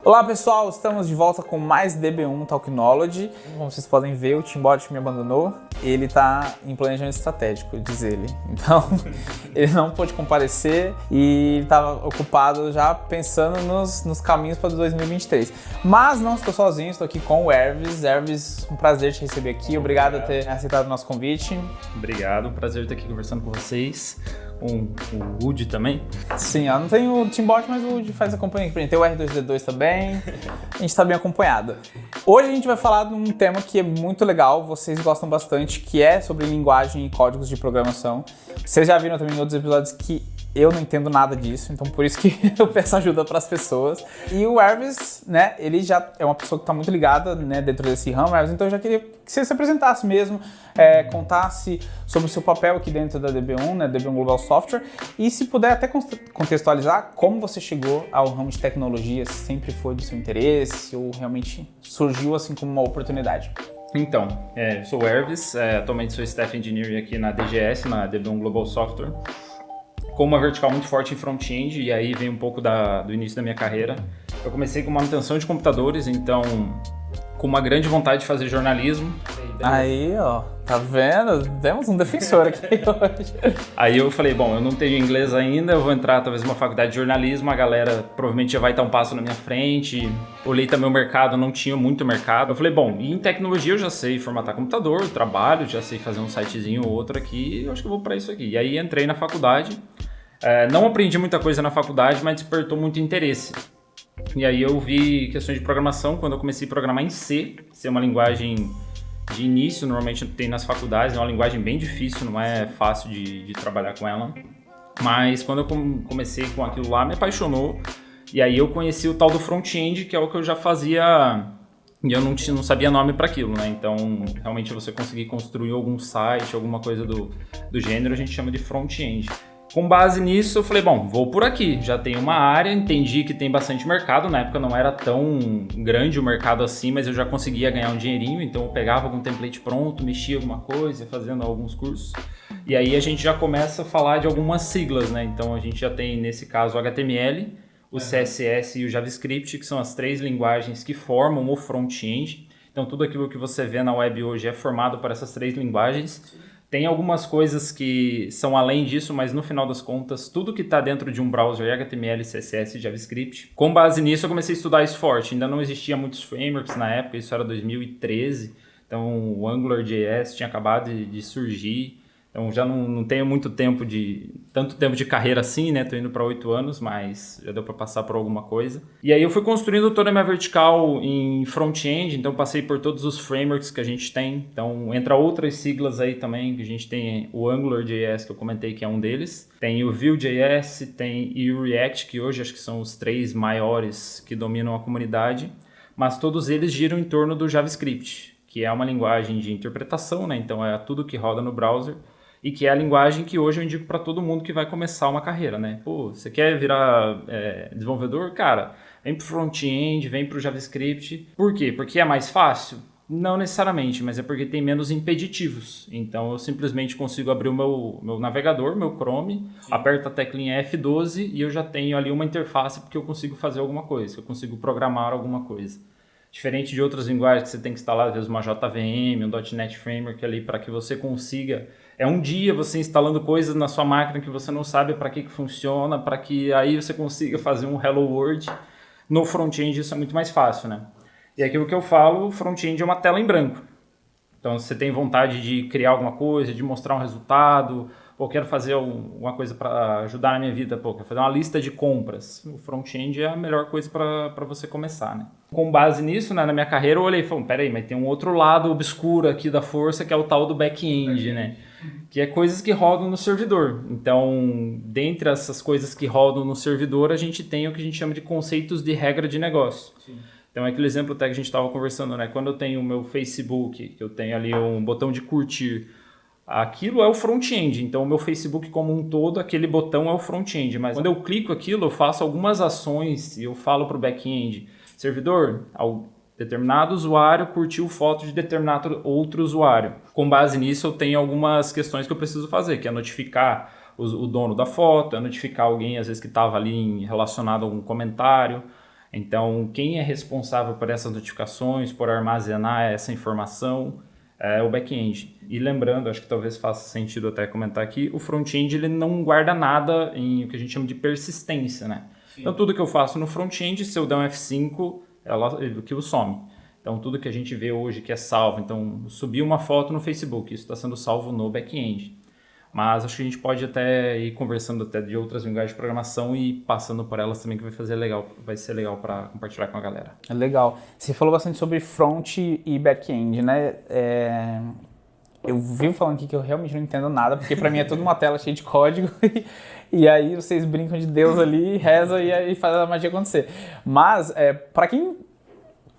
Olá pessoal, estamos de volta com mais DB1 Talk Knowledge. Como vocês podem ver, o Timbot me abandonou. Ele está em planejamento estratégico, diz ele. Então, ele não pôde comparecer e estava ocupado já pensando nos caminhos para 2023. Mas não estou sozinho, estou aqui com o Ervis. Ervis, um prazer te receber aqui. Obrigado por ter aceitado o nosso convite. Obrigado, um prazer estar aqui conversando com vocês. O Woody também. Sim, não tem o Timbot, mas o Woody faz a companhia pra gente. Tem o R2D2 também. A gente tá bem acompanhado. Hoje a gente vai falar de um tema que é muito legal, vocês gostam bastante, que é sobre linguagem e códigos de programação. Vocês já viram também em outros episódios que eu não entendo nada disso, então por isso que eu peço ajuda para as pessoas. E o Ervis, né, ele já é uma pessoa que está muito ligada, né, dentro desse ramo, Ervis, então eu já queria que você se apresentasse mesmo, contasse sobre o seu papel aqui dentro da DB1, né, DB1 Global Software, e se puder até contextualizar como você chegou ao ramo de tecnologia, se sempre foi do seu interesse ou realmente surgiu assim como uma oportunidade. Então, eu sou o Ervis, atualmente sou Staff Engineer aqui na DGS, na DB1 Global Software, com uma vertical muito forte em front-end, e aí vem um pouco do início da minha carreira. Eu comecei com manutenção de computadores, então com uma grande vontade de fazer jornalismo. Aí, ó, tá vendo? Temos um defensor aqui hoje. Aí eu falei, bom, eu não tenho inglês ainda, eu vou entrar talvez numa faculdade de jornalismo, a galera provavelmente já vai estar um passo na minha frente. Olhei também o mercado, não tinha muito mercado. Eu falei, bom, e em tecnologia eu já sei formatar computador, trabalho, já sei fazer um sitezinho ou outro aqui, eu acho que eu vou para isso aqui. E aí entrei na faculdade. Não aprendi muita coisa na faculdade, mas despertou muito interesse. E aí eu vi questões de programação quando eu comecei a programar em C. C é uma linguagem de início, normalmente tem nas faculdades, é uma linguagem bem difícil, não é fácil de trabalhar com ela. Mas quando eu comecei com aquilo lá, me apaixonou. E aí eu conheci o tal do front-end, que é o que eu já fazia e eu não sabia nome para aquilo, né? Então, realmente você conseguir construir algum site, alguma coisa do gênero, a gente chama de front-end. Com base nisso, eu falei, bom, vou por aqui. Já tem uma área, entendi que tem bastante mercado. Na época não era tão grande o mercado assim, mas eu já conseguia ganhar um dinheirinho. Então eu pegava algum template pronto, mexia alguma coisa, fazendo alguns cursos. E aí a gente já começa a falar de algumas siglas, né? Então a gente já tem, nesse caso, o HTML, o CSS e o JavaScript, que são as três linguagens que formam o front-end. Então tudo aquilo que você vê na web hoje é formado por essas três linguagens. Tem algumas coisas que são além disso, mas no final das contas, tudo que está dentro de um browser é HTML, CSS e JavaScript. Com base nisso, eu comecei a estudar isso forte. Ainda não existia muitos frameworks na época, isso era 2013. Então, o AngularJS tinha acabado de surgir. Então, já não tenho tanto tempo de carreira assim, né? Tô indo para 8 anos, mas já deu para passar por alguma coisa. E aí eu fui construindo toda a minha vertical em front-end, então passei por todos os frameworks que a gente tem. Então, entra outras siglas aí também, que a gente tem o AngularJS, que eu comentei que é um deles. Tem o Vue.js, tem e o React, que hoje acho que são os três maiores que dominam a comunidade. Mas todos eles giram em torno do JavaScript, que é uma linguagem de interpretação, né? Então, é tudo que roda no browser. E que é a linguagem que hoje eu indico para todo mundo que vai começar uma carreira, né? Pô, você quer virar desenvolvedor? Cara, vem pro front-end, vem pro JavaScript. Por quê? Porque é mais fácil? Não necessariamente, mas é porque tem menos impeditivos. Então, eu simplesmente consigo abrir o meu navegador, meu Chrome, aperto a teclinha F12 e eu já tenho ali uma interface porque eu consigo fazer alguma coisa, eu consigo programar alguma coisa. Diferente de outras linguagens que você tem que instalar, às vezes uma JVM, um .NET Framework ali para que você consiga... um dia você instalando coisas na sua máquina que você não sabe para que funciona, para que aí você consiga fazer um Hello World. No front-end isso é muito mais fácil, né? E aquilo que eu falo, o front-end é uma tela em branco. Então, se você tem vontade de criar alguma coisa, de mostrar um resultado, ou quero fazer alguma coisa para ajudar na minha vida, quero fazer uma lista de compras. O front-end é a melhor coisa para você começar, né? Com base nisso, né, na minha carreira, eu olhei e falei, peraí, mas tem um outro lado obscuro aqui da força, que é o tal do back-end, né? Que é coisas que rodam no servidor. Então, dentre essas coisas que rodam no servidor, a gente tem o que a gente chama de conceitos de regra de negócio. Sim. Então, é aquele exemplo até que a gente estava conversando, né? Quando eu tenho o meu Facebook, que eu tenho ali um botão de curtir, aquilo é o front-end. Então, o meu Facebook como um todo, aquele botão é o front-end. Mas quando eu clico aquilo, eu faço algumas ações e eu falo para o back-end, servidor, determinado usuário curtiu foto de determinado outro usuário. Com base nisso, eu tenho algumas questões que eu preciso fazer, que é notificar o dono da foto, é notificar alguém, às vezes, que estava ali relacionado a algum comentário. Então, quem é responsável por essas notificações, por armazenar essa informação, é o back-end. E lembrando, acho que talvez faça sentido até comentar aqui, o front-end ele não guarda nada em o que a gente chama de persistência, né? Sim. Então, tudo que eu faço no front-end, se eu der um F5, aquilo some. Então, tudo que a gente vê hoje que é salvo. Então, subir uma foto no Facebook, isso está sendo salvo no back-end. Mas acho que a gente pode até ir conversando até de outras linguagens de programação e passando por elas também, que vai ser legal para compartilhar com a galera. Legal. Você falou bastante sobre front e back-end, né? Eu vivo falando aqui que eu realmente não entendo nada, porque para mim é tudo uma tela cheia de código e aí vocês brincam de Deus ali, reza e aí faz a magia acontecer. Mas, para quem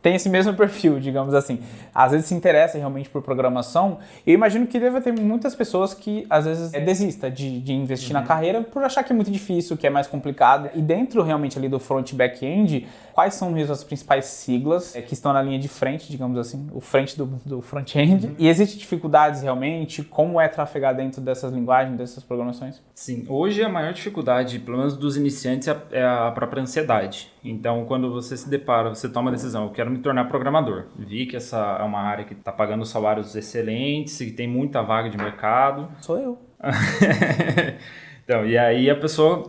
tem esse mesmo perfil, digamos assim, às vezes se interessa realmente por programação, eu imagino que deve ter muitas pessoas que às vezes desista de investir na carreira por achar que é muito difícil, que é mais complicado. E dentro realmente ali do front e back-end, quais são mesmo as principais siglas que estão na linha de frente, digamos assim, o frente do front-end? E existem dificuldades realmente? Como é trafegar dentro dessas linguagens, dessas programações? Sim, hoje a maior dificuldade, pelo menos dos iniciantes, é a própria ansiedade. Então, quando você se depara, você toma a decisão, eu quero me tornar programador. Vi que essa é uma área que está pagando salários excelentes, que tem muita vaga de mercado. Sou eu. Então, e aí a pessoa,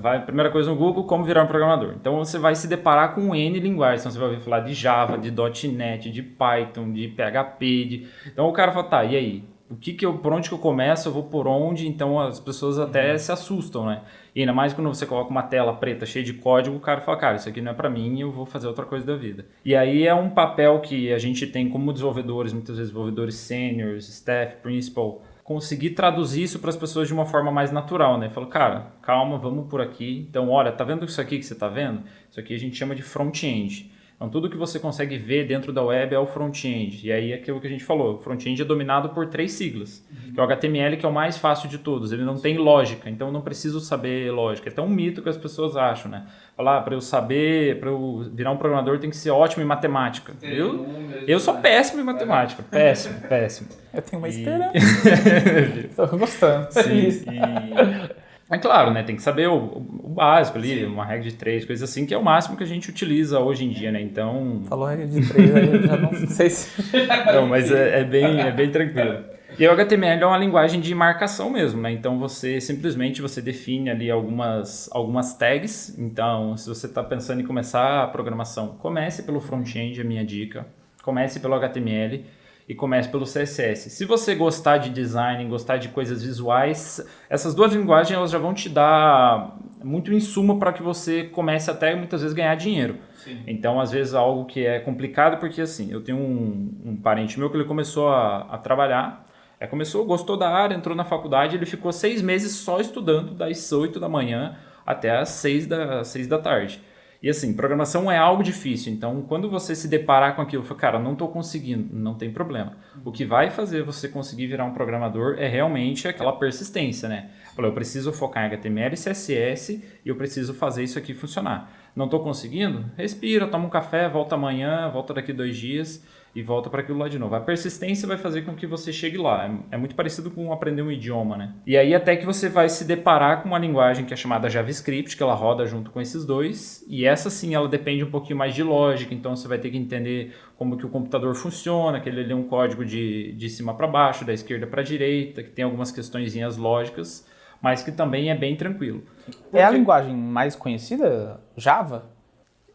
vai, primeira coisa no Google, como virar um programador. Então, você vai se deparar com N linguagens. Então, você vai ouvir falar de Java, de .NET, de Python, de PHP. Então, o cara fala, e aí? Por onde que eu começo? Eu vou por onde? Então, as pessoas até se assustam, né? E ainda mais quando você coloca uma tela preta cheia de código, o cara fala, cara, isso aqui não é para mim, eu vou fazer outra coisa da vida. E aí é um papel que a gente tem como desenvolvedores, muitas vezes desenvolvedores seniors, staff, principal, conseguir traduzir isso para as pessoas de uma forma mais natural, né? Falo, cara, calma, vamos por aqui. Então, olha, tá vendo isso aqui que você tá vendo? Isso aqui a gente chama de front-end. Então, tudo que você consegue ver dentro da web é o front-end. E aí é aquilo que a gente falou, o front-end é dominado por 3 siglas. Que é o HTML, que é o mais fácil de todos. Ele não tem lógica, então eu não preciso saber lógica. É até um mito que as pessoas acham, né? Falar, para eu virar um programador tem que ser ótimo em matemática. Eu sou péssimo em matemática, péssimo. Eu tenho uma esperança. Estou gostando. Sim, é claro, né? Tem que saber o básico ali, sim, uma regra de 3, coisas assim, que é o máximo que a gente utiliza hoje em dia, né? Então... Falou regra de 3, aí eu já não sei se... Não, mas é bem tranquilo. E o HTML é uma linguagem de marcação mesmo, né? Então, você define ali algumas tags. Então, se você está pensando em começar a programação, comece pelo front-end, é a minha dica. Comece pelo HTML. E comece pelo CSS. Se você gostar de design, gostar de coisas visuais, essas duas linguagens elas já vão te dar muito insumo para que você comece até muitas vezes ganhar dinheiro. Sim. Então, às vezes, algo que é complicado, porque assim, eu tenho um parente meu que ele começou a trabalhar, gostou da área, entrou na faculdade, ele ficou 6 meses só estudando, das 8 da manhã até as 6 da tarde. E assim, programação é algo difícil, então quando você se deparar com aquilo, cara, não estou conseguindo, não tem problema. O que vai fazer você conseguir virar um programador é realmente aquela persistência, né? Eu preciso focar em HTML e CSS e eu preciso fazer isso aqui funcionar. Não estou conseguindo? Respira, toma um café, volta amanhã, volta daqui 2 dias e volta para aquilo lá de novo. A persistência vai fazer com que você chegue lá. É muito parecido com aprender um idioma, né? E aí até que você vai se deparar com uma linguagem que é chamada JavaScript, que ela roda junto com esses dois. E essa sim, ela depende um pouquinho mais de lógica. Então você vai ter que entender como que o computador funciona, que ele lê um código de cima para baixo, da esquerda para a direita, que tem algumas questõezinhas lógicas, mas que também é bem tranquilo. É a linguagem mais conhecida? Java?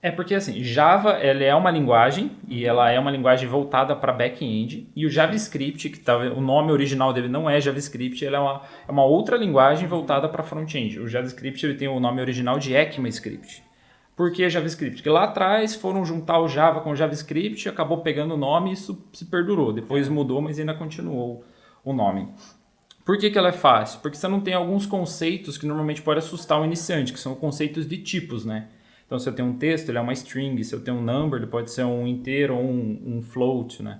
É porque assim, Java ela é uma linguagem e ela é uma linguagem voltada para back-end e o JavaScript, o nome original dele não é JavaScript, ele é uma outra linguagem voltada para front-end. O JavaScript ele tem o nome original de ECMAScript. Por que JavaScript? Porque lá atrás foram juntar o Java com o JavaScript, acabou pegando o nome e isso se perdurou. Depois mudou, mas ainda continuou o nome. Por que ela é fácil? Porque você não tem alguns conceitos que normalmente podem assustar o iniciante, que são conceitos de tipos, né? Então, se eu tenho um texto, ele é uma string. Se eu tenho um number, ele pode ser um inteiro ou um float, né?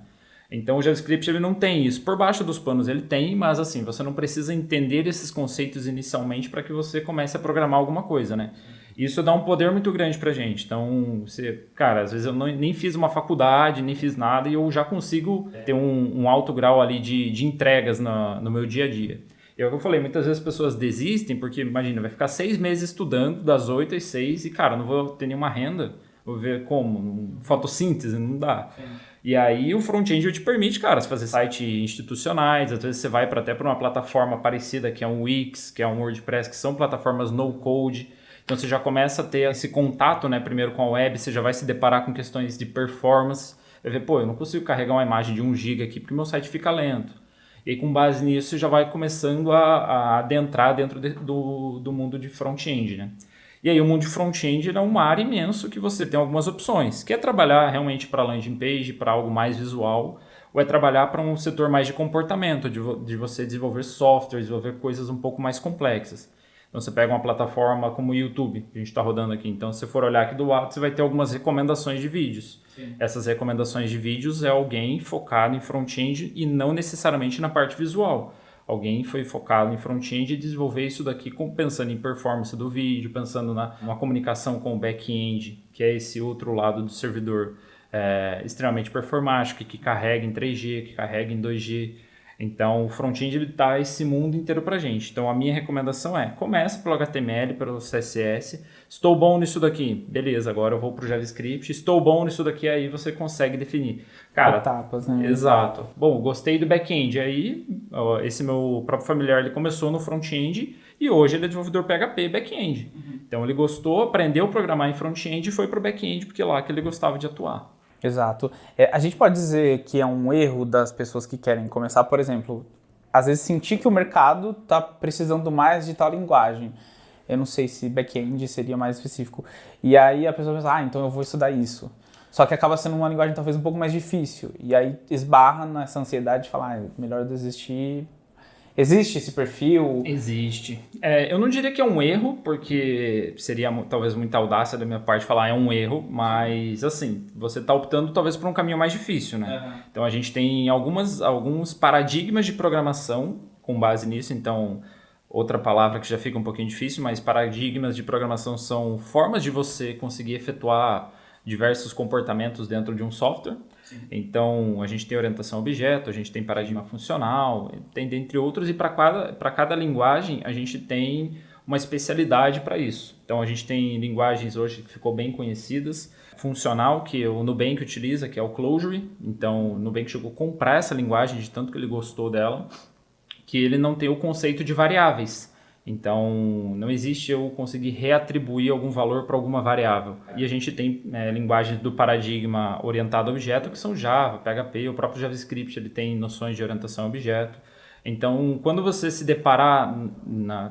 Então, o JavaScript ele não tem isso. Por baixo dos panos ele tem, mas assim, você não precisa entender esses conceitos inicialmente para que você comece a programar alguma coisa, né? Isso dá um poder muito grande pra gente. Então, cara, às vezes eu nem fiz uma faculdade, nem fiz nada e eu já consigo ter um alto grau ali de entregas no meu dia a dia. E é o que eu falei, muitas vezes as pessoas desistem porque, imagina, vai ficar 6 meses estudando das 8 às 6 e, cara, não vou ter nenhuma renda. Vou ver como? Fotossíntese? Não dá. Sim. E aí o front-end te permite, cara, fazer sites institucionais, às vezes você vai até para uma plataforma parecida, que é um Wix, que é um WordPress, que são plataformas no-code. Então você já começa a ter esse contato, né, primeiro com a web, você já vai se deparar com questões de performance. Vai ver, eu não consigo carregar uma imagem de 1 GB aqui porque meu site fica lento. E aí, com base nisso, você já vai começando a adentrar dentro do mundo de front-end, né? E aí o mundo de front-end é um mar imenso que você tem algumas opções. Quer trabalhar realmente para landing page, para algo mais visual, ou é trabalhar para um setor mais de comportamento, de você desenvolver software, desenvolver coisas um pouco mais complexas. Então você pega uma plataforma como o YouTube, que a gente está rodando aqui. Então se você for olhar aqui do lado, você vai ter algumas recomendações de vídeos. Sim. Essas recomendações de vídeos é alguém focado em front-end e não necessariamente na parte visual. Alguém foi focado em front-end e desenvolver isso daqui pensando em performance do vídeo, pensando numa comunicação com o back-end, que é esse outro lado do servidor extremamente performático, que carrega em 3G, que carrega em 2G. Então, o front-end dá esse mundo inteiro para a gente. Então, a minha recomendação começa pelo HTML, pelo CSS. Estou bom nisso daqui. Beleza, agora eu vou para o JavaScript. Estou bom nisso daqui, aí você consegue definir. Cara, etapas, né? Exato. Bom, gostei do back-end. Aí, esse meu próprio familiar, ele começou no front-end e hoje ele é desenvolvedor PHP back-end. Então, ele gostou, aprendeu a programar em front-end e foi para o back-end, porque é lá que ele gostava de atuar. Exato. A gente pode dizer que é um erro das pessoas que querem começar, por exemplo, às vezes sentir que o mercado está precisando mais de tal linguagem. Eu não sei se back-end seria mais específico. E aí a pessoa pensa, então eu vou estudar isso. Só que acaba sendo uma linguagem talvez um pouco mais difícil. E aí esbarra nessa ansiedade de falar, melhor desistir. Existe esse perfil? Existe. Eu não diria que é um erro, porque seria talvez muita audácia da minha parte falar é um erro, mas assim, você está optando talvez por um caminho mais difícil, né? Uhum. Então a gente tem alguns paradigmas de programação com base nisso, então outra palavra que já fica um pouquinho difícil, mas paradigmas de programação são formas de você conseguir efetuar diversos comportamentos dentro de um software. Então, a gente tem orientação a objeto, a gente tem paradigma funcional, tem dentre outros, e para cada linguagem a gente tem uma especialidade para isso. Então, a gente tem linguagens hoje que ficou bem conhecidas, funcional, que o Nubank utiliza, que é o Clojure. Então, o Nubank chegou a comprar essa linguagem de tanto que ele gostou dela, que ele não tem o conceito de variáveis. Então, não existe eu conseguir reatribuir algum valor para alguma variável. E a gente tem linguagens do paradigma orientado a objeto, que são Java, PHP, o próprio JavaScript ele tem noções de orientação a objeto. Então, quando você se deparar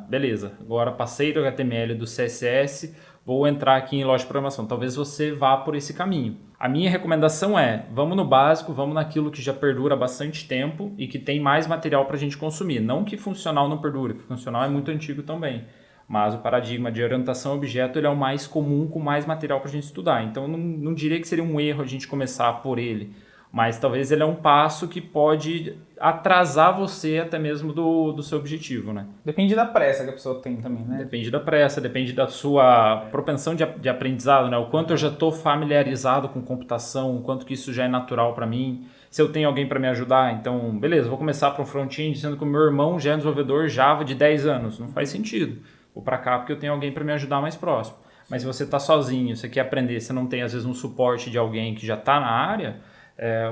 beleza, agora passei do HTML, do CSS, vou entrar aqui em loja de programação. Talvez você vá por esse caminho. A minha recomendação vamos no básico, vamos naquilo que já perdura há bastante tempo e que tem mais material para a gente consumir. Não que funcional não perdure, funcional é muito antigo também. Mas o paradigma de orientação a objeto ele é o mais comum, com mais material para a gente estudar. Então, eu não diria que seria um erro a gente começar por ele. Mas talvez ele é um passo que pode atrasar você até mesmo do seu objetivo, né? Depende da pressa que a pessoa tem também, né? Depende da pressa, depende da sua propensão de aprendizado, né? O quanto eu já estou familiarizado com computação, o quanto que isso já é natural para mim. Se eu tenho alguém para me ajudar, então, beleza, vou começar para um front-end, sendo que o meu irmão já é desenvolvedor Java de 10 anos. Não faz sentido. Vou para cá porque eu tenho alguém para me ajudar mais próximo. Mas se você está sozinho, você quer aprender, você não tem às vezes um suporte de alguém que já está na área,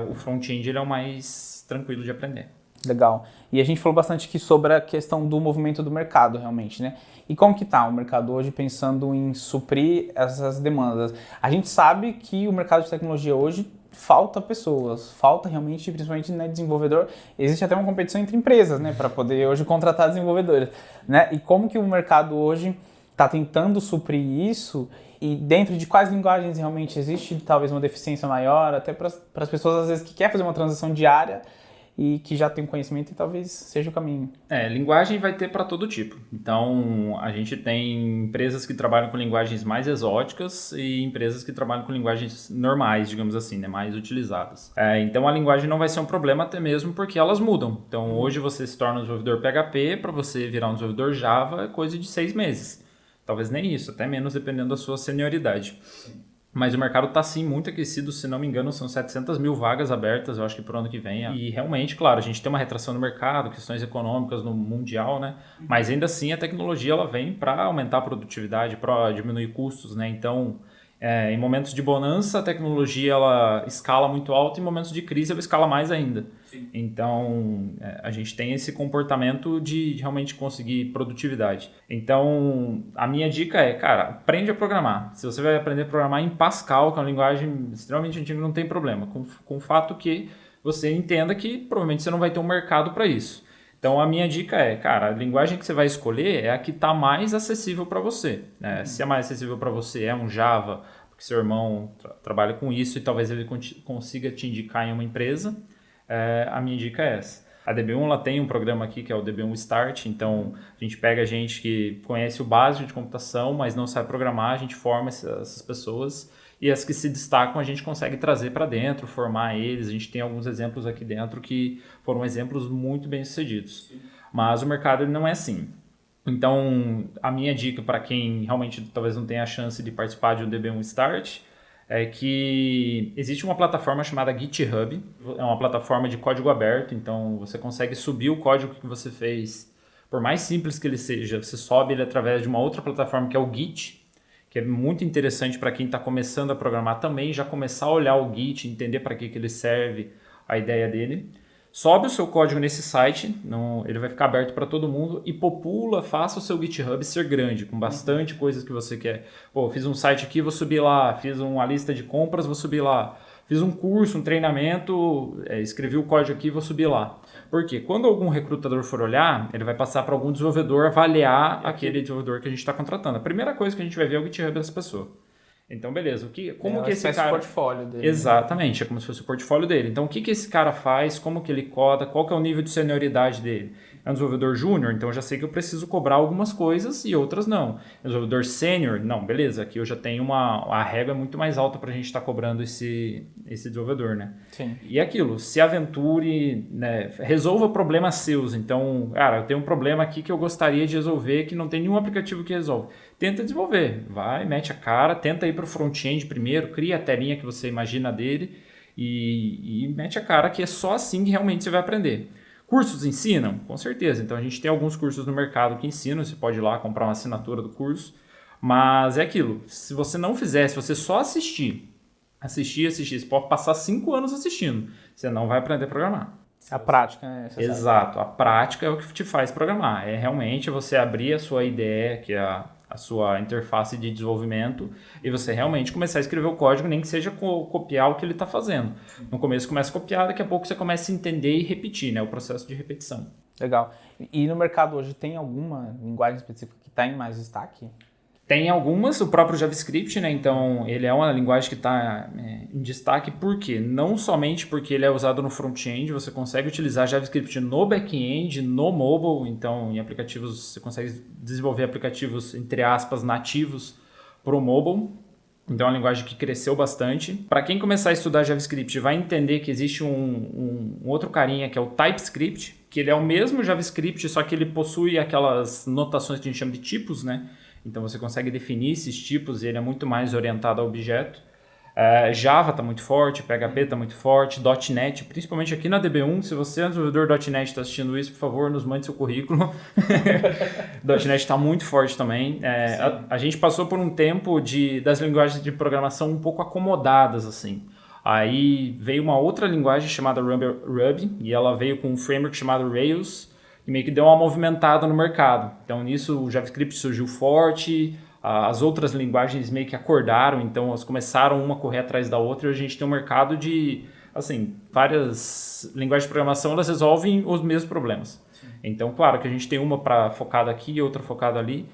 o front-end ele é o mais tranquilo de aprender. Legal. E a gente falou bastante aqui sobre a questão do movimento do mercado, realmente, né? E como que tá o mercado hoje pensando em suprir essas demandas? A gente sabe que o mercado de tecnologia hoje falta pessoas, falta realmente, principalmente desenvolvedor. Existe até uma competição entre empresas, né? Para poder hoje contratar desenvolvedores, né? E como que o mercado hoje está tentando suprir isso? E dentro de quais linguagens realmente existe talvez uma deficiência maior, até para as pessoas às vezes que querem fazer uma transição diária e que já tem conhecimento e talvez seja o caminho. Linguagem vai ter para todo tipo. Então, a gente tem empresas que trabalham com linguagens mais exóticas e empresas que trabalham com linguagens normais, digamos assim, né, mais utilizadas. Então, a linguagem não vai ser um problema até mesmo porque elas mudam. Então, hoje você se torna um desenvolvedor PHP, para você virar um desenvolvedor Java é coisa de 6 meses. Talvez nem isso, até menos dependendo da sua senioridade. Mas o mercado está sim muito aquecido, se não me engano são 700 mil vagas abertas, eu acho que para o ano que vem. E realmente, claro, a gente tem uma retração no mercado, questões econômicas no mundial, né? Mas ainda assim a tecnologia ela vem para aumentar a produtividade, para diminuir custos, né? Então Em momentos de bonança, a tecnologia ela escala muito alto, em momentos de crise ela escala mais ainda. Sim. Então, a gente tem esse comportamento de realmente conseguir produtividade. Então, a minha dica é, cara, aprende a programar. Se você vai aprender a programar em Pascal, que é uma linguagem extremamente antiga, não tem problema. Com o fato que você entenda que provavelmente você não vai ter um mercado para isso. Então, a minha dica é, cara, a linguagem que você vai escolher é a que está mais acessível para você. Né? Se é mais acessível para você é um Java, porque seu irmão trabalha com isso e talvez ele consiga te indicar em uma empresa, a minha dica é essa. A DB1 ela tem um programa aqui que é o DB1 Start, então a gente pega gente que conhece o básico de computação, mas não sabe programar, a gente forma essas pessoas e as que se destacam a gente consegue trazer para dentro, formar eles. A gente tem alguns exemplos aqui dentro que foram exemplos muito bem sucedidos. Sim. Mas o mercado ele não é assim. Então, a minha dica para quem realmente talvez não tenha a chance de participar de um DB1 Start é que existe uma plataforma chamada GitHub. É uma plataforma de código aberto, então você consegue subir o código que você fez. Por mais simples que ele seja, você sobe ele através de uma outra plataforma que é o Git, que é muito interessante para quem está começando a programar também, já começar a olhar o Git, entender para que ele serve, a ideia dele. Sobe o seu código nesse site, ele vai ficar aberto para todo mundo e popula, faça o seu GitHub ser grande, com bastante coisas que você quer. Pô, fiz um site aqui, vou subir lá. Fiz uma lista de compras, vou subir lá. Fiz um curso, um treinamento, escrevi o código aqui, vou subir lá. Por quê? Quando algum recrutador for olhar, ele vai passar para algum desenvolvedor avaliar aquele desenvolvedor que a gente está contratando. A primeira coisa que a gente vai ver é o GitHub dessa pessoa. Então, beleza. Como que esse cara... o portfólio dele. Exatamente, é como se fosse o portfólio dele. Então, o que esse cara faz, como que ele coda, qual que é o nível de senioridade dele? É um desenvolvedor júnior, então eu já sei que eu preciso cobrar algumas coisas e outras não. É um desenvolvedor sênior? Não, beleza, aqui eu já tenho a régua muito mais alta para a gente estar cobrando esse desenvolvedor, né? Sim. E aquilo, se aventure, né, resolva problemas seus. Então, cara, eu tenho um problema aqui que eu gostaria de resolver que não tem nenhum aplicativo que resolve. Tenta desenvolver, vai, mete a cara, tenta ir para o front-end primeiro, cria a telinha que você imagina dele e mete a cara, que é só assim que realmente você vai aprender. Cursos ensinam? Com certeza. Então a gente tem alguns cursos no mercado que ensinam, você pode ir lá comprar uma assinatura do curso, mas é aquilo, se você não fizer, se você só assistir, você pode passar 5 anos assistindo, você não vai aprender a programar. A prática, né? Exato, a prática é o que te faz programar, é realmente você abrir a sua ideia, que é a sua interface de desenvolvimento e você realmente começar a escrever o código, nem que seja copiar o que ele está fazendo. No começo começa a copiar, daqui a pouco você começa a entender e repetir, né? O processo de repetição. Legal. E no mercado hoje tem alguma linguagem específica que está em mais destaque? Tem algumas, o próprio JavaScript, né? Então ele é uma linguagem que está em destaque, por quê? Não somente porque ele é usado no front-end, você consegue utilizar JavaScript no back-end, no mobile, então em aplicativos, você consegue desenvolver aplicativos, entre aspas, nativos para o mobile. Então é uma linguagem que cresceu bastante. Para quem começar a estudar JavaScript, vai entender que existe um outro carinha que é o TypeScript, que ele é o mesmo JavaScript, só que ele possui aquelas notações que a gente chama de tipos, né? Então você consegue definir esses tipos e ele é muito mais orientado a objeto. Java está muito forte, PHP está muito forte, .NET, principalmente aqui na DB1. Se você é um desenvolvedor .NET e está assistindo isso, por favor, nos mande seu currículo. .NET está muito forte também. A gente passou por um tempo das linguagens de programação um pouco acomodadas, assim. Aí veio uma outra linguagem chamada Ruby e ela veio com um framework chamado Rails, que meio que deu uma movimentada no mercado. Então, nisso, o JavaScript surgiu forte, as outras linguagens meio que acordaram, então elas começaram uma a correr atrás da outra e a gente tem um mercado de, assim, várias linguagens de programação, elas resolvem os mesmos problemas. Sim. Então, claro que a gente tem uma focada aqui e outra focada ali.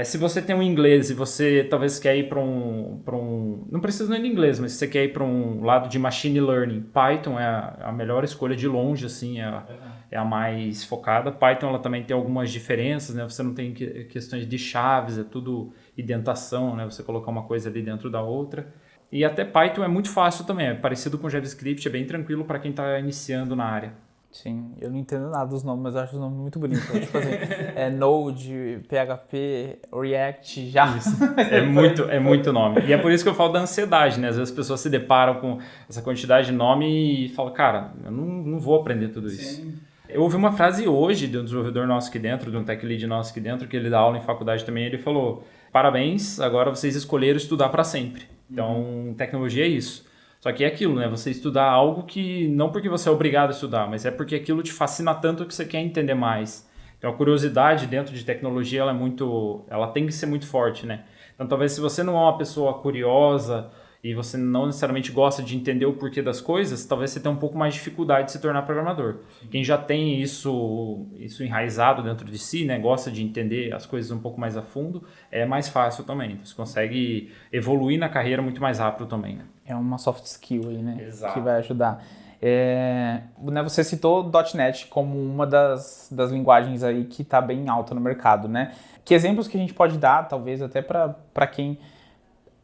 Se você tem um inglês e você talvez quer ir para um... Não precisa nem de inglês, mas se você quer ir para um lado de machine learning, Python é a melhor escolha de longe, assim, é a mais focada. Python ela também tem algumas diferenças, né? Você não tem questões de chaves, é tudo indentação, né? Você colocar uma coisa ali dentro da outra. E até Python é muito fácil também, é parecido com JavaScript, é bem tranquilo para quem está iniciando na área. Sim, eu não entendo nada dos nomes, mas eu acho os nomes muito bonitos. Tipo assim, Node, PHP, React, Java. É muito nome. E é por isso que eu falo da ansiedade, né? Às vezes as pessoas se deparam com essa quantidade de nome e falam, cara, eu não vou aprender tudo isso. Sim. Eu ouvi uma frase hoje de um desenvolvedor nosso aqui dentro, de um tech lead nosso aqui dentro, que ele dá aula em faculdade também, ele falou, parabéns, agora vocês escolheram estudar para sempre. Então, tecnologia é isso. Só que é aquilo, né? Você estudar algo que não porque você é obrigado a estudar, mas é porque aquilo te fascina tanto que você quer entender mais. Então, a curiosidade dentro de tecnologia, ela tem que ser muito forte, né? Então, talvez se você não é uma pessoa curiosa e você não necessariamente gosta de entender o porquê das coisas, talvez você tenha um pouco mais de dificuldade de se tornar programador. Quem já tem isso enraizado dentro de si, né, gosta de entender as coisas um pouco mais a fundo, é mais fácil também. Então, você consegue evoluir na carreira muito mais rápido também, né? É uma soft skill aí, né? Exato. Que vai ajudar. Né, você citou o .NET como uma das linguagens aí que está bem alta no mercado, né? Que exemplos que a gente pode dar, talvez até para quem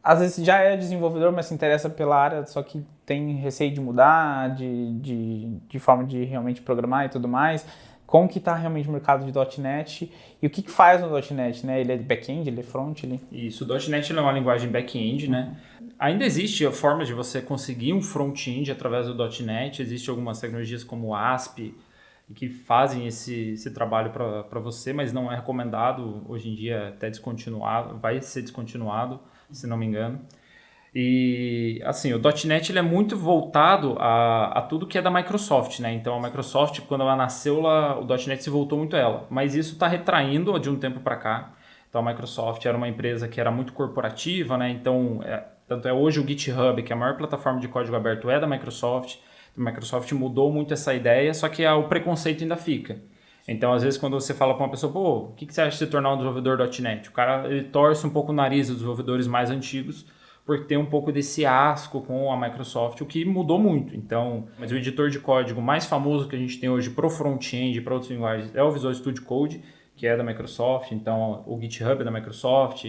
às vezes já é desenvolvedor, mas se interessa pela área, só que tem receio de mudar, de forma de realmente programar e tudo mais. Como que está realmente o mercado de .NET e o que faz no .NET, né? Ele é back-end, ele é front? Isso, o .NET é uma linguagem back-end, né? Ainda existe a forma de você conseguir um front-end através do .NET, existem algumas tecnologias como o ASP, que fazem esse trabalho para você, mas não é recomendado, hoje em dia até descontinuado, vai ser descontinuado, se não me engano. E assim, o .NET ele é muito voltado a tudo que é da Microsoft, né? Então a Microsoft, quando ela nasceu, o .NET se voltou muito a ela, mas isso está retraindo de um tempo para cá. Então a Microsoft era uma empresa que era muito corporativa, né? Então, tanto é hoje o GitHub, que é a maior plataforma de código aberto é da Microsoft. A Microsoft mudou muito essa ideia, só que o preconceito ainda fica. Então, às vezes, quando você fala para uma pessoa, pô, o que você acha de se tornar um desenvolvedor .NET? O cara ele torce um pouco o nariz dos desenvolvedores mais antigos, porque tem um pouco desse asco com a Microsoft, o que mudou muito. Então, mas o editor de código mais famoso que a gente tem hoje para o front-end e para outras linguagens é o Visual Studio Code, que é da Microsoft. Então, o GitHub é da Microsoft.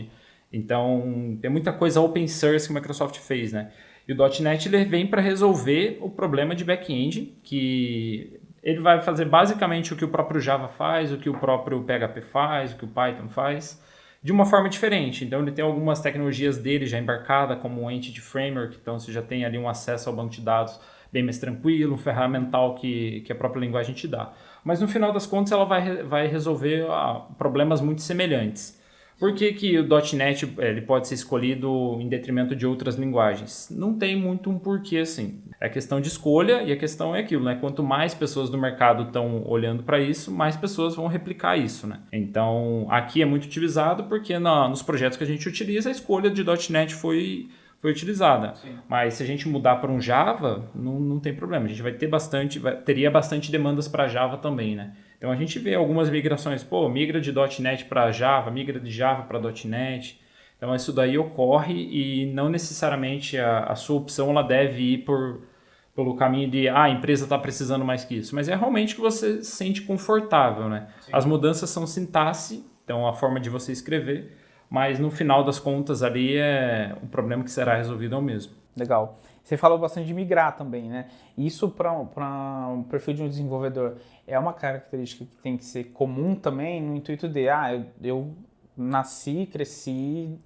Então, tem muita coisa open source que a Microsoft fez, né? E o .NET ele vem para resolver o problema de back-end, que ele vai fazer basicamente o que o próprio Java faz, o que o próprio PHP faz, o que o Python faz, de uma forma diferente. Então, ele tem algumas tecnologias dele já embarcadas, como o Entity Framework, então você já tem ali um acesso ao banco de dados bem mais tranquilo, um ferramental que a própria linguagem te dá. Mas, no final das contas, ela vai resolver problemas muito semelhantes. Por que o .NET ele pode ser escolhido em detrimento de outras linguagens? Não tem muito um porquê assim. É questão de escolha e a questão é aquilo, né? Quanto mais pessoas do mercado estão olhando para isso, mais pessoas vão replicar isso, né? Então, aqui é muito utilizado porque nos projetos que a gente utiliza, a escolha de .NET foi utilizada. Sim. Mas se a gente mudar para um Java, não tem problema. A gente teria bastante demandas para Java também, né? Então a gente vê algumas migrações, migra de .NET para Java, migra de Java para .NET. Então isso daí ocorre e não necessariamente a sua opção ela deve ir pelo caminho de a empresa está precisando mais que isso. Mas é realmente que você se sente confortável, né? Sim. As mudanças são sintaxe, então a forma de você escrever, mas no final das contas ali o problema que será resolvido é o mesmo. Legal. Você falou bastante de migrar também, né? Isso para um perfil de um desenvolvedor é uma característica que tem que ser comum também no intuito de, eu nasci, cresci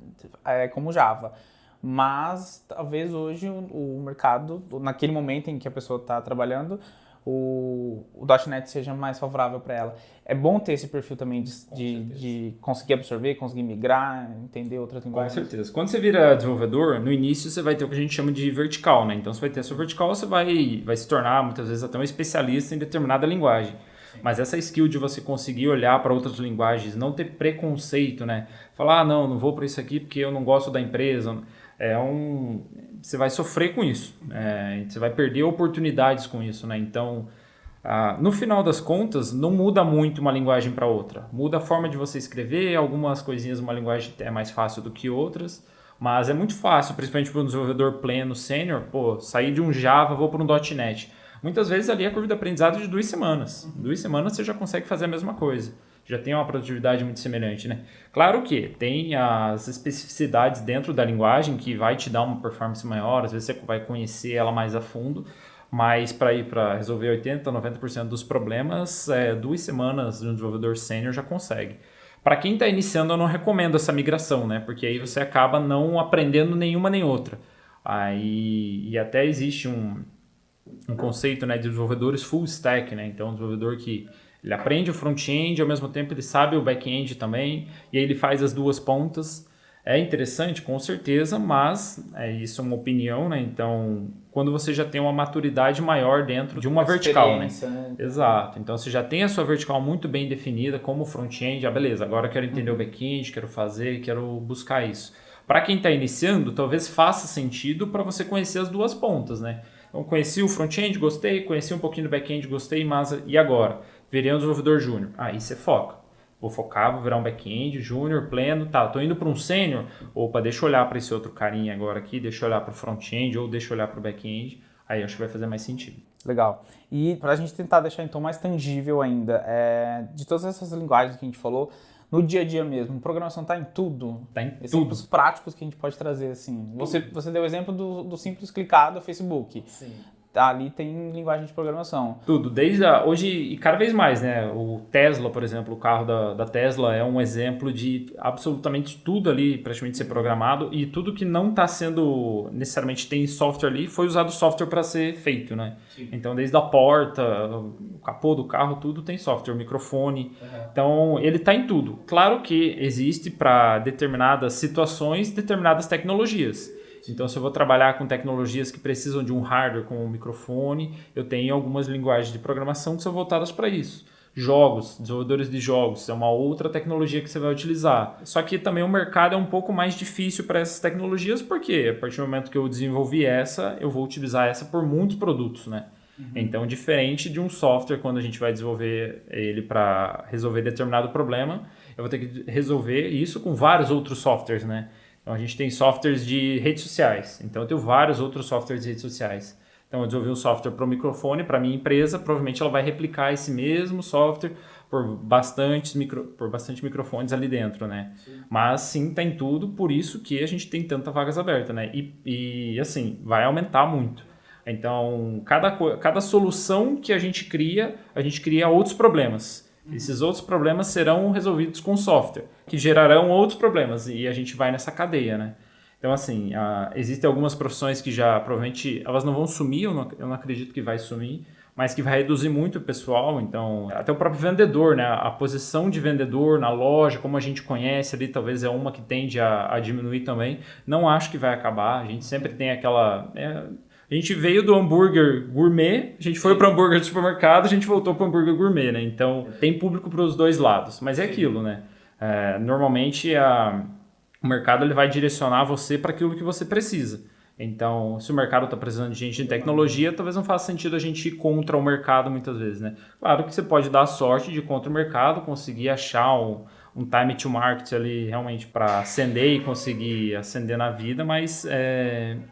como Java, mas talvez hoje o mercado, naquele momento em que a pessoa está trabalhando, o .NET seja mais favorável para ela. É bom ter esse perfil também de conseguir absorver, conseguir migrar, entender outras linguagens. Com certeza. Quando você vira desenvolvedor, no início você vai ter o que a gente chama de vertical, né? Então você vai ter a sua vertical, você vai se tornar muitas vezes até um especialista em determinada linguagem. Sim. Mas essa skill de você conseguir olhar para outras linguagens, não ter preconceito, né? Falar, não vou para isso aqui porque eu não gosto da empresa. Você vai sofrer com isso, você vai perder oportunidades com isso, né? Então, no final das contas, não muda muito uma linguagem para outra. Muda a forma de você escrever, algumas coisinhas uma linguagem é mais fácil do que outras, mas é muito fácil, principalmente para um desenvolvedor pleno, sênior, sair de um Java, vou para um .NET. Muitas vezes ali a curva de aprendizado é de 2 semanas. 2 semanas você já consegue fazer a mesma coisa. Já tem uma produtividade muito semelhante, né? Claro que tem as especificidades dentro da linguagem que vai te dar uma performance maior, às vezes você vai conhecer ela mais a fundo, mas para resolver 80%, 90% dos problemas, 2 semanas de um desenvolvedor sênior já consegue. Para quem está iniciando, eu não recomendo essa migração, né? Porque aí você acaba não aprendendo nenhuma nem outra. E até existe um conceito, né, de desenvolvedores full stack, né? Então, um desenvolvedor que ele aprende o front-end, ao mesmo tempo ele sabe o back-end também, e aí ele faz as duas pontas. É interessante, com certeza, mas isso é uma opinião, né? Então, quando você já tem uma maturidade maior dentro de uma vertical, né? Exato. Então, você já tem a sua vertical muito bem definida como front-end. Ah, beleza, agora eu quero entender o back-end, quero fazer, quero buscar isso. Para quem está iniciando, talvez faça sentido para você conhecer as duas pontas, né? Então, conheci o front-end, gostei, conheci um pouquinho do back-end, gostei, mas e agora? Virei um desenvolvedor júnior. Aí você foca. Vou focar, vou virar um back-end, júnior, pleno, tá, tô indo para um sênior, opa, deixa eu olhar para esse outro carinha agora aqui, deixa eu olhar para o front-end ou deixa eu olhar para o back-end, aí acho que vai fazer mais sentido. Legal. E para a gente tentar deixar então mais tangível ainda, de todas essas linguagens que a gente falou, no dia a dia mesmo, programação está em tudo? Está em tudo. Exemplos práticos que a gente pode trazer, assim. Você deu o exemplo do simples clicar do Facebook. Sim. Ali tem linguagem de programação. Tudo, hoje e cada vez mais, né? O Tesla, por exemplo, o carro da Tesla é um exemplo de absolutamente tudo ali praticamente ser programado e tudo que não está sendo necessariamente tem software ali, foi usado software para ser feito, né? Sim. Então, desde a porta, o capô do carro, tudo tem software, microfone. Então, ele está em tudo. Claro que existe para determinadas situações, determinadas tecnologias. Então, se eu vou trabalhar com tecnologias que precisam de um hardware com um microfone, eu tenho algumas linguagens de programação que são voltadas para isso. Jogos, desenvolvedores de jogos, é uma outra tecnologia que você vai utilizar. Só que também o mercado é um pouco mais difícil para essas tecnologias, porque a partir do momento que eu desenvolvi essa, eu vou utilizar essa por muitos produtos, né? Então, diferente de um software, quando a gente vai desenvolver ele para resolver determinado problema, eu vou ter que resolver isso com vários outros softwares, né? Então, a gente tem softwares de redes sociais. Então, eu tenho vários outros softwares de redes sociais. Então, eu desenvolvi um software para o microfone, para a minha empresa. Provavelmente, ela vai replicar esse mesmo software por bastante microfones ali dentro, né? Sim. Mas, sim, está em tudo. Por isso que a gente tem tanta vagas abertas, né? E assim, vai aumentar muito. Então, cada solução que a gente cria outros problemas. Esses outros problemas serão resolvidos com software, que gerarão outros problemas, e a gente vai nessa cadeia, né? Então, assim, existem algumas profissões que já, provavelmente, elas não vão sumir, eu não acredito que vai sumir, mas que vai reduzir muito o pessoal. Então, até o próprio vendedor, né? A posição de vendedor na loja, como a gente conhece ali, talvez é uma que tende a diminuir também. Não acho que vai acabar, a gente sempre tem aquela... A gente veio do hambúrguer gourmet, a gente foi para o hambúrguer de supermercado, a gente voltou para o hambúrguer gourmet, né? Então, tem público para os dois lados. Mas é aquilo, né? Normalmente, o mercado ele vai direcionar você para aquilo que você precisa. Então, se o mercado está precisando de gente em tecnologia, talvez não faça sentido a gente ir contra o mercado muitas vezes, né? Claro que você pode dar a sorte de ir contra o mercado, conseguir achar um time to market ali realmente para ascender e conseguir ascender na vida, mas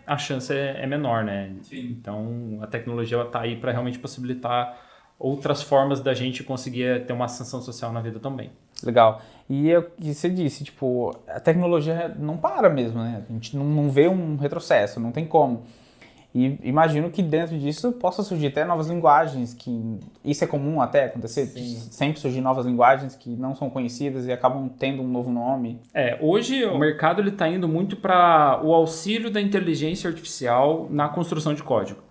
a chance é menor, né? Sim. Então, a tecnologia está aí para realmente possibilitar outras formas da gente conseguir ter uma ascensão social na vida também. Legal. E você disse, tipo, a tecnologia não para mesmo, né? A gente não vê um retrocesso, não tem como. E imagino que dentro disso possa surgir até novas linguagens, que isso é comum até acontecer, sempre surgir novas linguagens que não são conhecidas e acabam tendo um novo nome. Hoje o mercado está indo muito para o auxílio da inteligência artificial na construção de código.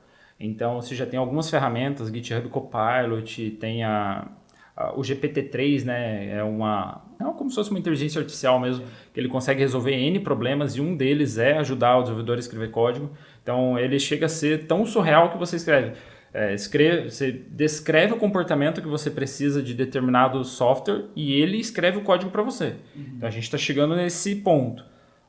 Então, você já tem algumas ferramentas, GitHub Copilot, tem o GPT-3, né, é como se fosse uma inteligência artificial mesmo, que ele consegue resolver N problemas e um deles é ajudar o desenvolvedor a escrever código. Então, ele chega a ser tão surreal que você você descreve o comportamento que você precisa de determinado software e ele escreve o código para você. Então, a gente está chegando nesse ponto.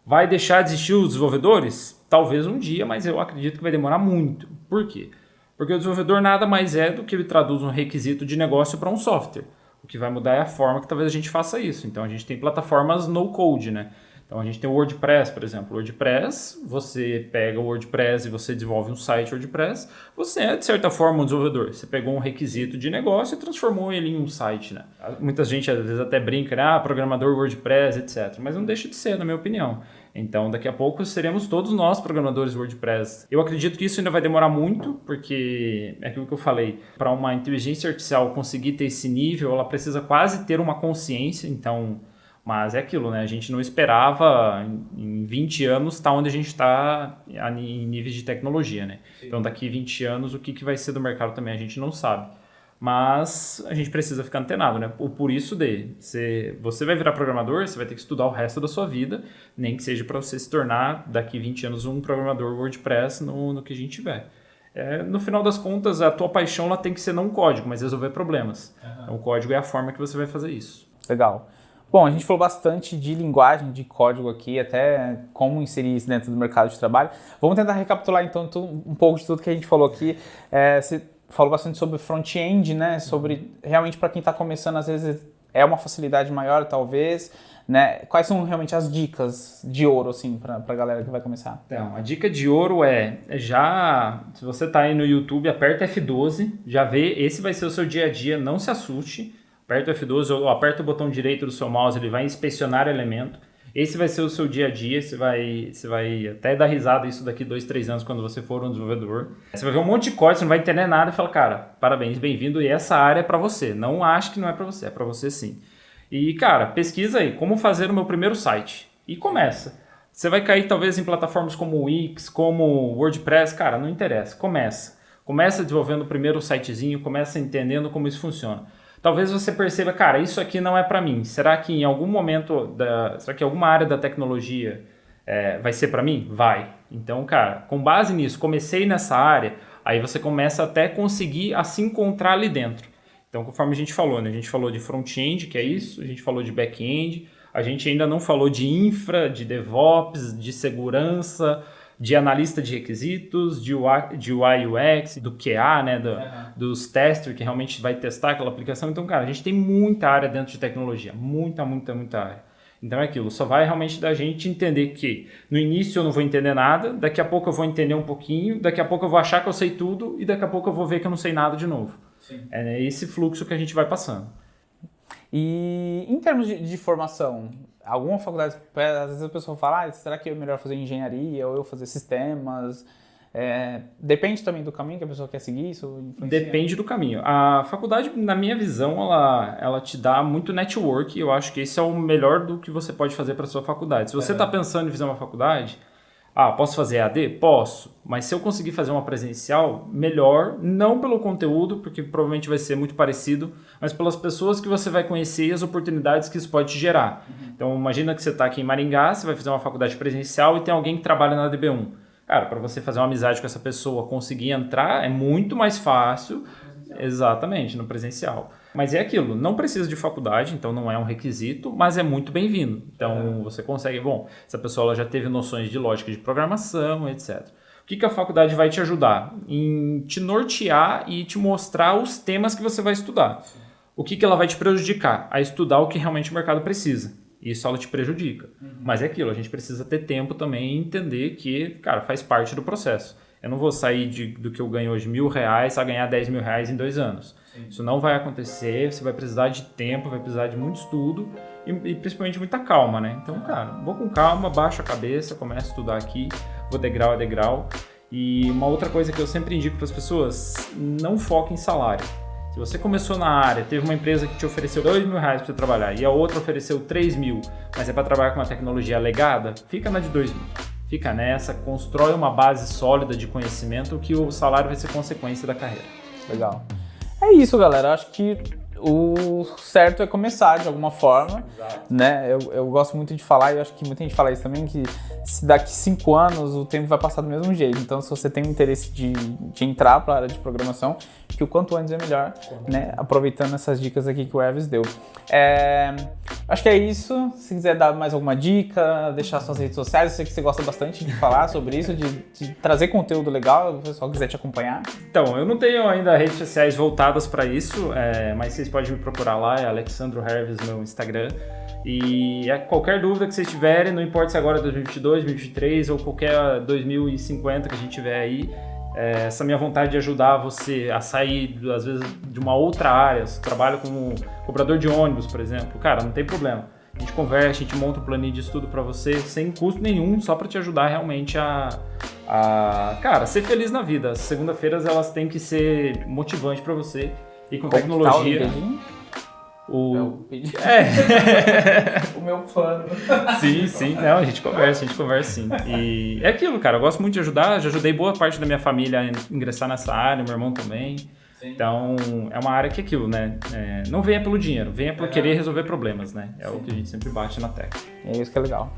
Vai deixar de existir os desenvolvedores? Talvez um dia, mas eu acredito que vai demorar muito. Por quê? Porque o desenvolvedor nada mais é do que ele traduz um requisito de negócio para um software. O que vai mudar é a forma que talvez a gente faça isso. Então, a gente tem plataformas no-code, né? Então, a gente tem o WordPress, por exemplo. O WordPress, você pega o WordPress e você desenvolve um site WordPress. Você é, de certa forma, um desenvolvedor. Você pegou um requisito de negócio e transformou ele em um site, né? Muita gente, às vezes, até brinca, né? programador WordPress, etc. Mas não deixa de ser, na minha opinião. Então, daqui a pouco, seremos todos nós programadores WordPress. Eu acredito que isso ainda vai demorar muito, porque é aquilo que eu falei. Para uma inteligência artificial conseguir ter esse nível, ela precisa quase ter uma consciência. Então, Mas é aquilo, né? A gente não esperava em 20 anos estar onde a gente está em níveis de tecnologia, né? Sim. Então, daqui 20 anos, o que vai ser do mercado também a gente não sabe. Mas a gente precisa ficar antenado, né? Por isso você vai virar programador, você vai ter que estudar o resto da sua vida, nem que seja para você se tornar, daqui 20 anos, um programador WordPress no que a gente tiver. No final das contas, a tua paixão ela tem que ser não código, mas resolver problemas. Então, o código é a forma que você vai fazer isso. Legal. Bom, a gente falou bastante de linguagem, de código aqui, até como inserir isso dentro do mercado de trabalho. Vamos tentar recapitular, então, um pouco de tudo que a gente falou aqui. Você falou bastante sobre front-end, né? Sobre, realmente, para quem está começando, às vezes, é uma facilidade maior, talvez, né? Quais são realmente as dicas de ouro, assim, para a galera que vai começar? Então, a dica de ouro se você está aí no YouTube, aperta F12, já vê, esse vai ser o seu dia a dia, não se assuste. Aperta o F12 ou aperta o botão direito do seu mouse, ele vai inspecionar elemento. Esse vai ser o seu dia a dia, você vai até dar risada isso daqui 2, 3 anos quando você for um desenvolvedor. Você vai ver um monte de código, você não vai entender nada e fala, cara, parabéns, bem-vindo, e essa área é para você. Não ache que não é para você sim. E, cara, pesquisa aí, como fazer o meu primeiro site. E começa. Você vai cair talvez em plataformas como o Wix, como WordPress, cara, não interessa, começa. Começa desenvolvendo o primeiro sitezinho, começa entendendo como isso funciona. Talvez você perceba, cara, isso aqui não é para mim. Será que em algum momento, será que alguma área da tecnologia vai ser para mim? Vai. Então, cara, com base nisso, comecei nessa área, aí você começa até conseguir a se encontrar ali dentro. Então, conforme a gente falou, né? A gente falou de front-end, que é isso, a gente falou de back-end, a gente ainda não falou de infra, de DevOps, de segurança, de analista de requisitos, de UI UX, do QA, né, dos testers que realmente vai testar aquela aplicação. Então, cara, a gente tem muita área dentro de tecnologia, muita área. Então é aquilo, só vai realmente da gente entender que no início eu não vou entender nada, daqui a pouco eu vou entender um pouquinho, daqui a pouco eu vou achar que eu sei tudo e daqui a pouco eu vou ver que eu não sei nada de novo. Sim. É esse fluxo que a gente vai passando. E em termos de formação, alguma faculdade, às vezes a pessoa fala, será que é melhor fazer engenharia ou eu fazer sistemas? Depende também do caminho que a pessoa quer seguir, isso influencia? Depende do caminho. A faculdade, na minha visão, ela te dá muito network, eu acho que esse é o melhor do que você pode fazer para sua faculdade. Se você está pensando em fazer uma faculdade, posso fazer EAD? Posso, mas se eu conseguir fazer uma presencial, melhor, não pelo conteúdo, porque provavelmente vai ser muito parecido, mas pelas pessoas que você vai conhecer e as oportunidades que isso pode te gerar. Então, imagina que você está aqui em Maringá, você vai fazer uma faculdade presencial e tem alguém que trabalha na DB1. Cara, para você fazer uma amizade com essa pessoa, conseguir entrar, é muito mais fácil, exatamente, no presencial. Mas é aquilo, não precisa de faculdade, então não é um requisito, mas é muito bem-vindo. Então você consegue, essa pessoa ela já teve noções de lógica de programação, etc. O que a faculdade vai te ajudar? Em te nortear e te mostrar os temas que você vai estudar. O que ela vai te prejudicar? A estudar o que realmente o mercado precisa. Isso ela te prejudica. Mas é aquilo, a gente precisa ter tempo também e entender que, cara, faz parte do processo. Eu não vou sair do que eu ganho hoje R$1.000 a ganhar R$10.000 em 2 anos. Sim. Isso não vai acontecer, você vai precisar de tempo, vai precisar de muito estudo e principalmente muita calma, né? Então, cara, vou com calma, baixo a cabeça, começo a estudar aqui, vou degrau a degrau. E uma outra coisa que eu sempre indico para as pessoas, não foque em salário. Se você começou na área, teve uma empresa que te ofereceu R$2.000 para você trabalhar e a outra ofereceu R$3.000, mas é para trabalhar com uma tecnologia legada, fica na de R$2.000. Fica nessa, constrói uma base sólida de conhecimento que o salário vai ser consequência da carreira. Legal. É isso, galera. Acho que o certo é começar de alguma forma. Exato. Né? Eu gosto muito de falar, e eu acho que muita gente fala isso também, que se daqui 5 anos o tempo vai passar do mesmo jeito. Então, se você tem o interesse de entrar para a área de programação, que o quanto antes é melhor, né? Aproveitando essas dicas aqui que o Elvis deu. Acho que é isso. Se quiser dar mais alguma dica, deixar suas redes sociais, eu sei que você gosta bastante de falar sobre isso, de trazer conteúdo legal, se o pessoal quiser te acompanhar. Então, eu não tenho ainda redes sociais voltadas para isso, mas vocês podem me procurar lá, é Alexandro Herves, meu Instagram. E qualquer dúvida que vocês tiverem, não importa se agora é 2022, 2023 ou qualquer 2050 que a gente tiver aí, essa minha vontade de ajudar você a sair, às vezes, de uma outra área. Você trabalha como cobrador de ônibus, por exemplo, cara, não tem problema. A gente conversa, a gente monta um planinho de estudo para você, sem custo nenhum, só para te ajudar realmente cara, ser feliz na vida. As segunda-feiras, elas têm que ser motivantes para você. E com tecnologia... O meu plano. Sim, não, a gente conversa sim. E é aquilo, cara, eu gosto muito de ajudar, já ajudei boa parte da minha família a ingressar nessa área, meu irmão também. Sim. Então, é uma área que é aquilo, né? Não venha pelo dinheiro, venha por querer resolver problemas, né? É o que a gente sempre bate na tecla. É isso que é legal.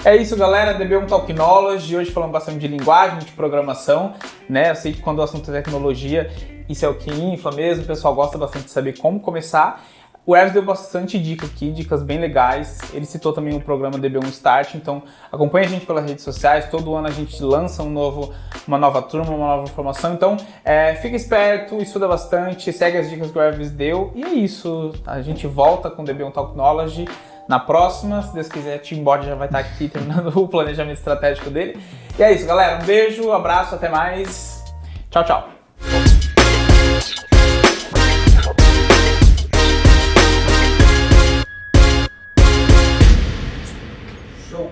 É isso, galera, DB1 Talknology, hoje falamos bastante de linguagem, de programação, né? Eu sei que quando o assunto é tecnologia, isso é o que infla mesmo, o pessoal gosta bastante de saber como começar. O Eves deu bastante dica aqui, dicas bem legais. Ele citou também o programa DB1 Start, então acompanha a gente pelas redes sociais. Todo ano a gente lança uma nova turma, uma nova formação. Então fica esperto, estuda bastante, segue as dicas que o Eves deu. E é isso, a gente volta com o DB1 Talknology na próxima. Se Deus quiser, Tim Bode já vai estar aqui terminando o planejamento estratégico dele. E é isso, galera. Um beijo, um abraço, até mais. Tchau, tchau.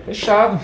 Fechado.